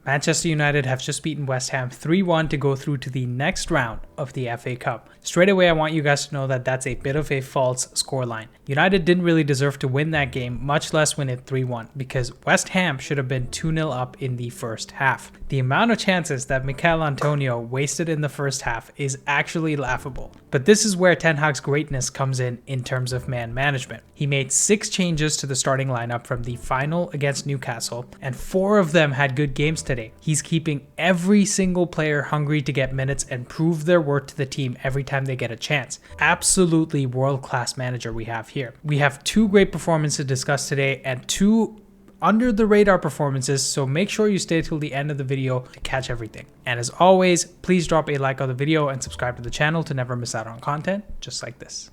Manchester United have just beaten West Ham 3-1 to go through to the next round of the FA Cup. Straight away, I want you guys to know that that's a bit of a false scoreline. United didn't really deserve to win that game, much less win it 3-1, because West Ham should have been 2-0 up in the first half. The amount of chances that Mikel Antonio wasted in the first half is actually laughable. But this is where Ten Hag's greatness comes in terms of man management. He made 6 changes to the starting lineup from the final against Newcastle, and 4 of them had good games today. He's keeping every single player hungry to get minutes and prove their worth to the team every time they get a chance. Absolutely world-class manager we have here. We have 2 great performances to discuss today and 2 under the radar performances, so make sure you stay till the end of the video to catch everything. And as always, please drop a like on the video and subscribe to the channel to never miss out on content just like this.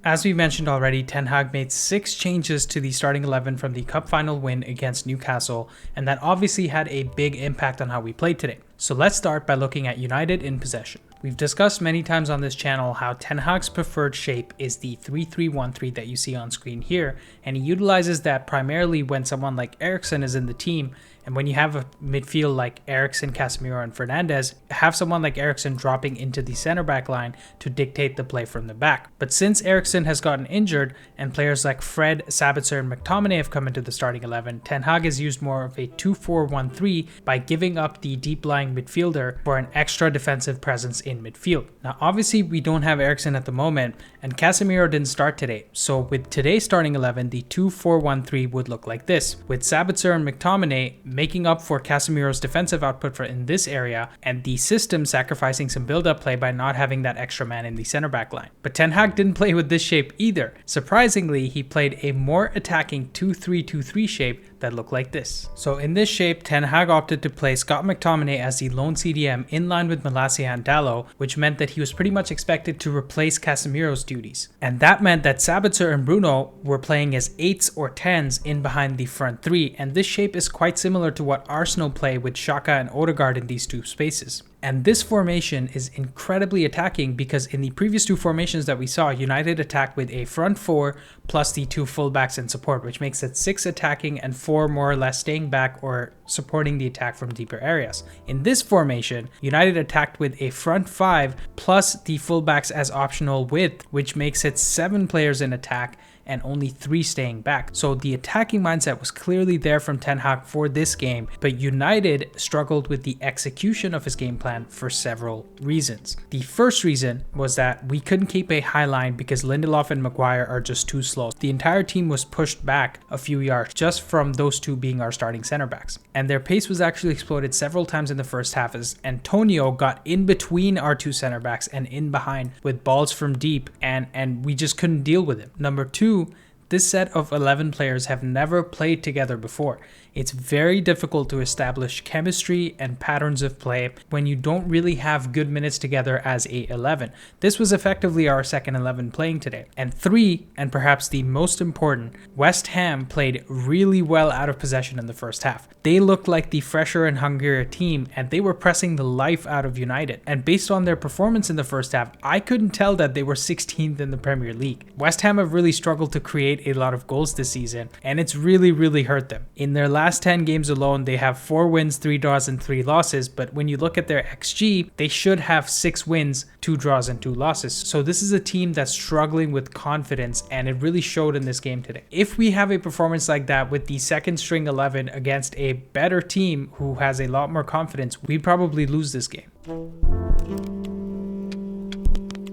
As we mentioned already, Ten Hag made 6 changes to the starting 11 from the cup final win against Newcastle, and that obviously had a big impact on how we played today. So let's start by looking at United in possession. We've discussed many times on this channel how Ten Hag's preferred shape is the 3-3-1-3 that you see on screen here, and he utilizes that primarily when someone like Eriksen is in the team, and when you have a midfield like Eriksen, Casemiro, and Fernandes, have someone like Eriksen dropping into the center back line to dictate the play from the back. But since Eriksen has gotten injured and players like Fred, Sabitzer, and McTominay have come into the starting 11, Ten Hag has used more of a 2-4-1-3 by giving up the deep lying midfielder for an extra defensive presence in midfield. Now obviously we don't have Eriksen at the moment, and Casemiro didn't start today, so with today's starting 11, the 2-4-1-3 would look like this, with Sabitzer and McTominay making up for Casemiro's defensive output in this area, and the system sacrificing some build-up play by not having that extra man in the center back line. But Ten Hag didn't play with this shape either. Surprisingly, he played a more attacking 2-3-2-3 shape that looked like this. So in this shape, Ten Hag opted to play Scott McTominay as the lone CDM in line with Malacia and Dalot, which meant that he was pretty much expected to replace Casemiro's duties. And that meant that Sabitzer and Bruno were playing as 8s or 10s in behind the front 3, and this shape is quite similar to what Arsenal play with Xhaka and Odegaard in these 2 spaces. And this formation is incredibly attacking because in the previous 2 formations that we saw, United attacked with a front 4 plus the 2 fullbacks in support, which makes it 6 attacking and 4 more or less staying back or supporting the attack from deeper areas. In this formation, United attacked with a front 5 plus the fullbacks as optional width, which makes it 7 players in attack and only 3 staying back. So the attacking mindset was clearly there from Ten Hag for this game, but United struggled with the execution of his game plan for several reasons. The first reason was that we couldn't keep a high line because Lindelof and Maguire are just too slow. The entire team was pushed back a few yards just from those 2 being our starting center backs. And their pace was actually exploited several times in the first half as Antonio got in between our 2 center backs and in behind with balls from deep, and we just couldn't deal with him. Number 2, this set of 11 players have never played together before. It's very difficult to establish chemistry and patterns of play when you don't really have good minutes together as a 11. This was effectively our second 11 playing today. And 3, and perhaps the most important, West Ham played really well out of possession in the first half. They looked like the fresher and hungrier team, and they were pressing the life out of United. And based on their performance in the first half, I couldn't tell that they were 16th in the Premier League. West Ham have really struggled to create a lot of goals this season, and it's really hurt them. In their last 10 games alone, they have 4 wins, 3 draws, and 3 losses, but when you look at their XG, they should have 6 wins, 2 draws, and 2 losses. So this is a team that's struggling with confidence, and it really showed in this game today. If we have a performance like that with the second string 11 against a better team who has a lot more confidence, we'd probably lose this game.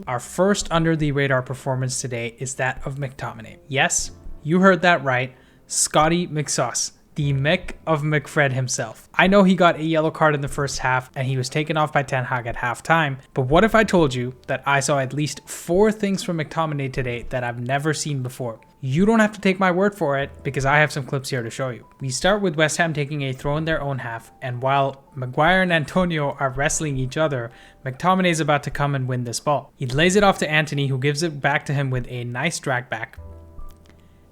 Our first under the radar performance today is that of McTominay. Yes, you heard that right. Scotty McSauce, the Mick of McFred himself. I know he got a yellow card in the first half and he was taken off by Ten Hag at halftime, but what if I told you that I saw at least 4 things from McTominay today that I've never seen before? You don't have to take my word for it because I have some clips here to show you. We start with West Ham taking a throw in their own half, and while Maguire and Antonio are wrestling each other, McTominay is about to come and win this ball. He lays it off to Anthony, who gives it back to him with a nice drag back.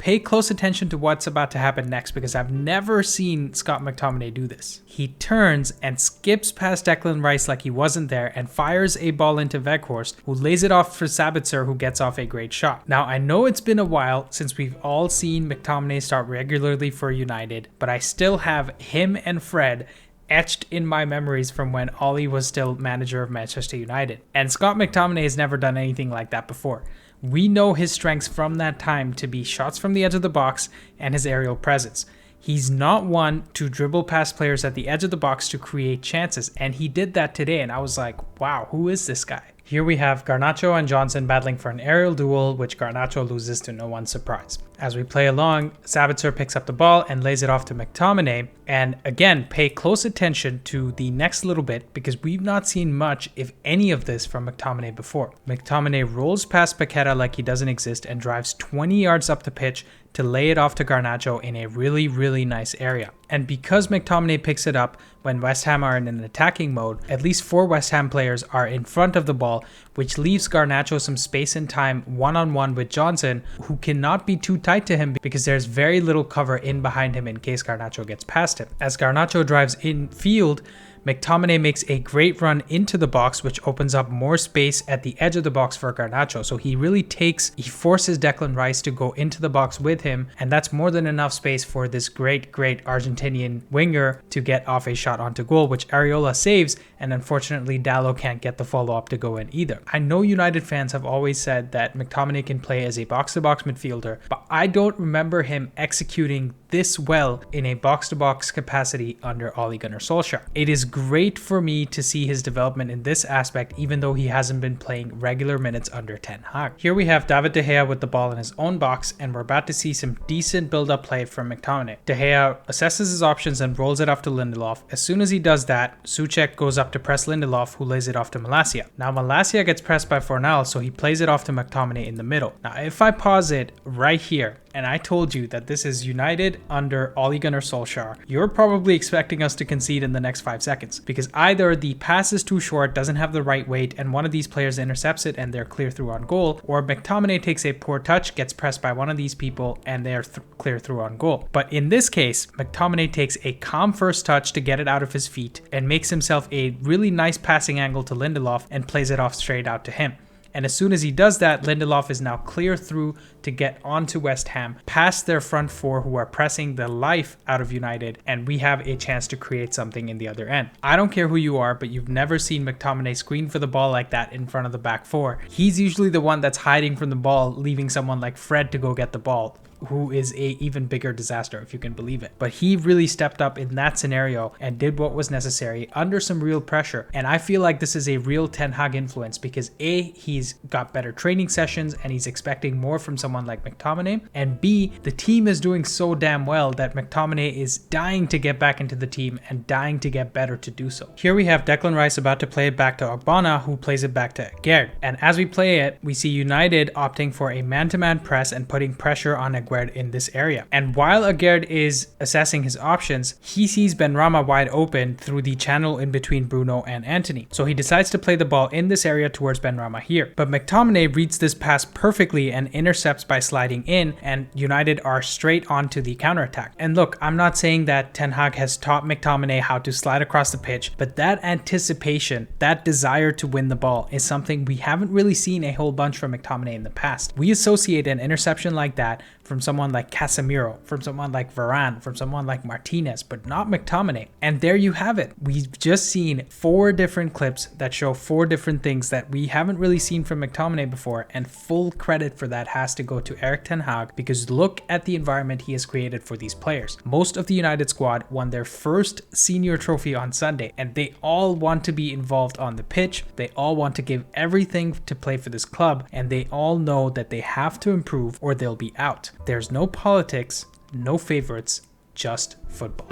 pay close attention to what's about to happen next because I've never seen Scott McTominay do this. He turns and skips past Declan Rice like he wasn't there and fires a ball into Weghorst, who lays it off for Sabitzer, who gets off a great shot. Now, I know it's been a while since we've all seen McTominay start regularly for United, but I still have him and Fred etched in my memories from when Ollie was still manager of Manchester United. And Scott McTominay has never done anything like that before. We know his strengths from that time to be shots from the edge of the box and his aerial presence. He's not one to dribble past players at the edge of the box to create chances, and he did that today, and I was like, wow, who is this guy? Here we have Garnacho and Johnson battling for an aerial duel, which Garnacho loses to no one's surprise. As we play along, Sabitzer picks up the ball and lays it off to McTominay. And again, pay close attention to the next little bit because we've not seen much, if any of this, from McTominay before. McTominay rolls past Paqueta like he doesn't exist and drives 20 yards up the pitch to lay it off to Garnacho in a really, really nice area. And because McTominay picks it up when West Ham are in an attacking mode, at least 4 West Ham players are in front of the ball, which leaves Garnacho some space and time one-on-one with Johnson, who cannot be too tight to him because there's very little cover in behind him in case Garnacho gets past him. As Garnacho drives in field, McTominay makes a great run into the box, which opens up more space at the edge of the box for Garnacho. So he forces Declan Rice to go into the box with him, and that's more than enough space for this great Argentinian winger to get off a shot onto goal, which Areola saves, and unfortunately Dalot can't get the follow-up to go in either. I know United fans have always said that McTominay can play as a box-to-box midfielder, but I don't remember him executing this well in a box-to-box capacity under Ole Gunnar Solskjaer. It is great for me to see his development in this aspect, even though he hasn't been playing regular minutes under Ten Hag. Here we have David De Gea with the ball in his own box, and we're about to see some decent build-up play from McTominay. De Gea assesses his options and rolls it off to Lindelof. As soon as he does that, Souček goes up to press Lindelof, who lays it off to Malacia. Now Malacia gets pressed by Fornal, so he plays it off to McTominay in the middle. Now if I pause it right here, and I told you that this is United under Ole Gunnar Solskjaer, you're probably expecting us to concede in the next 5 seconds because either the pass is too short, doesn't have the right weight, and one of these players intercepts it and they're clear through on goal, or McTominay takes a poor touch, gets pressed by one of these people, and they're clear through on goal. But in this case, McTominay takes a calm first touch to get it out of his feet and makes himself a really nice passing angle to Lindelof and plays it off straight out to him. And as soon as he does that, Lindelof is now clear through to get onto West Ham, past their front 4 who are pressing the life out of United, and we have a chance to create something in the other end. I don't care who you are, but you've never seen McTominay screen for the ball like that in front of the back 4. He's usually the one that's hiding from the ball, leaving someone like Fred to go get the ball, who is a even bigger disaster, if you can believe it. But he really stepped up in that scenario and did what was necessary under some real pressure. And I feel like this is a real Ten Hag influence because A, he's got better training sessions and he's expecting more from someone like McTominay, and B, the team is doing so damn well that McTominay is dying to get back into the team and dying to get better to do so. Here we have Declan Rice about to play it back to Ogbonna, who plays it back to Gerd. And as we play it, we see United opting for a man-to-man press and putting pressure on Aguerd in this area. And while Aguerd is assessing his options, he sees Benrahma wide open through the channel in between Bruno and Antony. So he decides to play the ball in this area towards Benrahma here. But McTominay reads this pass perfectly and intercepts by sliding in, and United are straight onto the counterattack. And look, I'm not saying that Ten Hag has taught McTominay how to slide across the pitch, but that anticipation, that desire to win the ball is something we haven't really seen a whole bunch from McTominay in the past. We associate an interception like that from someone like Casemiro, from someone like Varane, from someone like Martinez, but not McTominay. And there you have it. We've just seen 4 different clips that show 4 different things that we haven't really seen from McTominay before, and full credit for that has to go to Erik Ten Hag because look at the environment he has created for these players. Most of the United squad won their first senior trophy on Sunday, and they all want to be involved on the pitch. They all want to give everything to play for this club, and they all know that they have to improve or they'll be out. There's no politics, no favorites, just football.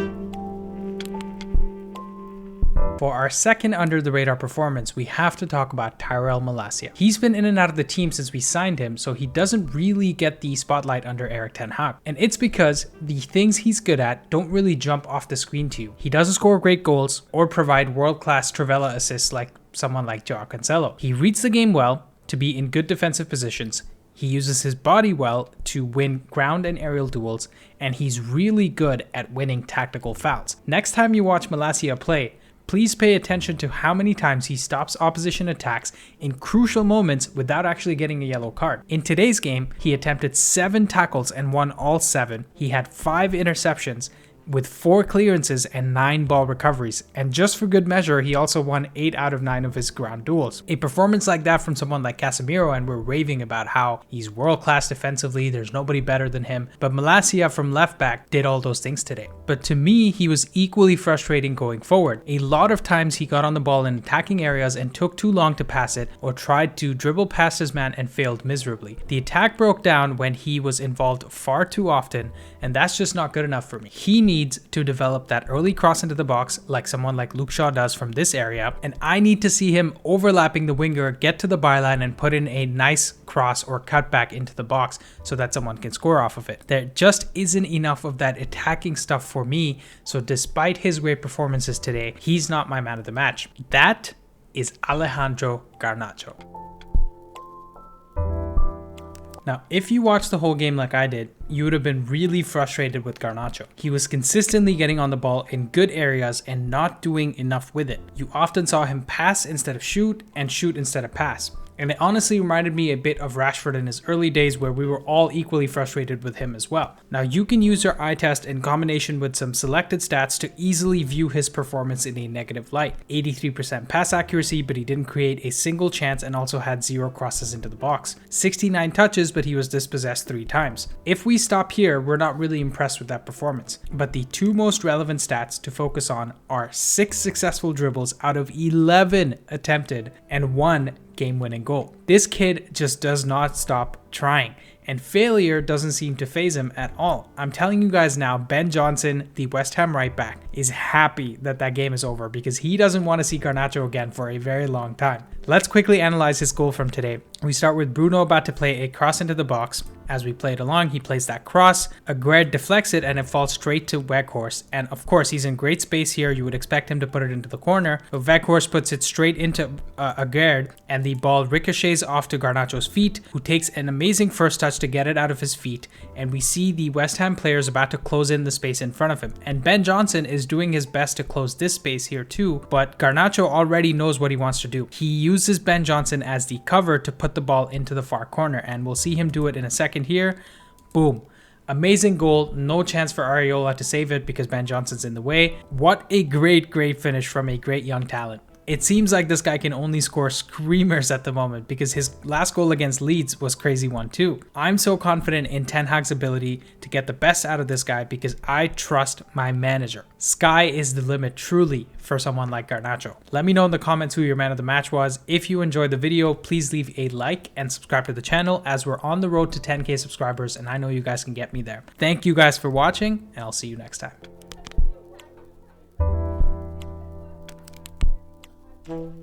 For our second under the radar performance, we have to talk about Tyrell Malacia. He's been in and out of the team since we signed him, so he doesn't really get the spotlight under Erik Ten Hag. And it's because the things he's good at don't really jump off the screen to you. He doesn't score great goals or provide world-class Travella assists like someone like Joao Cancelo. He reads the game well to be in good defensive positions. He uses his body well to win ground and aerial duels, and he's really good at winning tactical fouls. Next time you watch Malacia play, please pay attention to how many times he stops opposition attacks in crucial moments without actually getting a yellow card. In today's game, he attempted 7 tackles and won all 7. He had 5 interceptions, with 4 clearances and 9 ball recoveries, and just for good measure, he also won 8 out of 9 of his ground duels. A performance like that from someone like Casemiro, and we're raving about how he's world-class defensively, there's nobody better than him, but Malacia from left back did all those things today. But to me, he was equally frustrating going forward. A lot of times he got on the ball in attacking areas and took too long to pass it, or tried to dribble past his man and failed miserably. The attack broke down when he was involved far too often, and that's just not good enough for me. He needs to develop that early cross into the box like someone like Luke Shaw does from this area, and I need to see him overlapping the winger, get to the byline and put in a nice cross or cutback into the box so that someone can score off of it. There just isn't enough of that attacking stuff for me, so despite his great performances today, he's not my man of the match. That is Alejandro Garnacho. Now, if you watched the whole game like I did, you would have been really frustrated with Garnacho. He was consistently getting on the ball in good areas and not doing enough with it. You often saw him pass instead of shoot and shoot instead of pass. And it honestly reminded me a bit of Rashford in his early days, where we were all equally frustrated with him as well. Now, you can use your eye test in combination with some selected stats to easily view his performance in a negative light. 83% pass accuracy, but he didn't create a single chance and also had 0 crosses into the box. 69 touches, but he was dispossessed 3 times. If we stop here, we're not really impressed with that performance. But the 2 most relevant stats to focus on are 6 successful dribbles out of 11 attempted and 1 game-winning goal. This kid just does not stop trying, and failure doesn't seem to faze him at all. I'm telling you guys now, Ben Johnson, the West Ham right back, is happy that that game is over because he doesn't want to see Garnacho again for a very long time. Let's quickly analyze his goal from today. We start with Bruno about to play a cross into the box. As we play it along, he plays that cross. Aguerd deflects it and it falls straight to Weghorst. And of course, he's in great space here. You would expect him to put it into the corner, but Weghorst puts it straight into Aguerd, and the ball ricochets off to Garnacho's feet, who takes an amazing first touch to get it out of his feet. And we see the West Ham players about to close in the space in front of him. And Ben Johnson is doing his best to close this space here too, but Garnacho already knows what he wants to do. He uses Ben Johnson as the cover to put the ball into the far corner, and we'll see him do it in a second here. Boom. Amazing goal. No chance for Areola to save it because Ben Johnson's in the way. What a great finish from a great young talent. It seems like this guy can only score screamers at the moment because his last goal against Leeds was crazy one too. I'm so confident in Ten Hag's ability to get the best out of this guy because I trust my manager. Sky is the limit truly for someone like Garnacho. Let me know in the comments who your man of the match was. If you enjoyed the video, please leave a like and subscribe to the channel as we're on the road to 10K subscribers and I know you guys can get me there. Thank you guys for watching and I'll see you next time.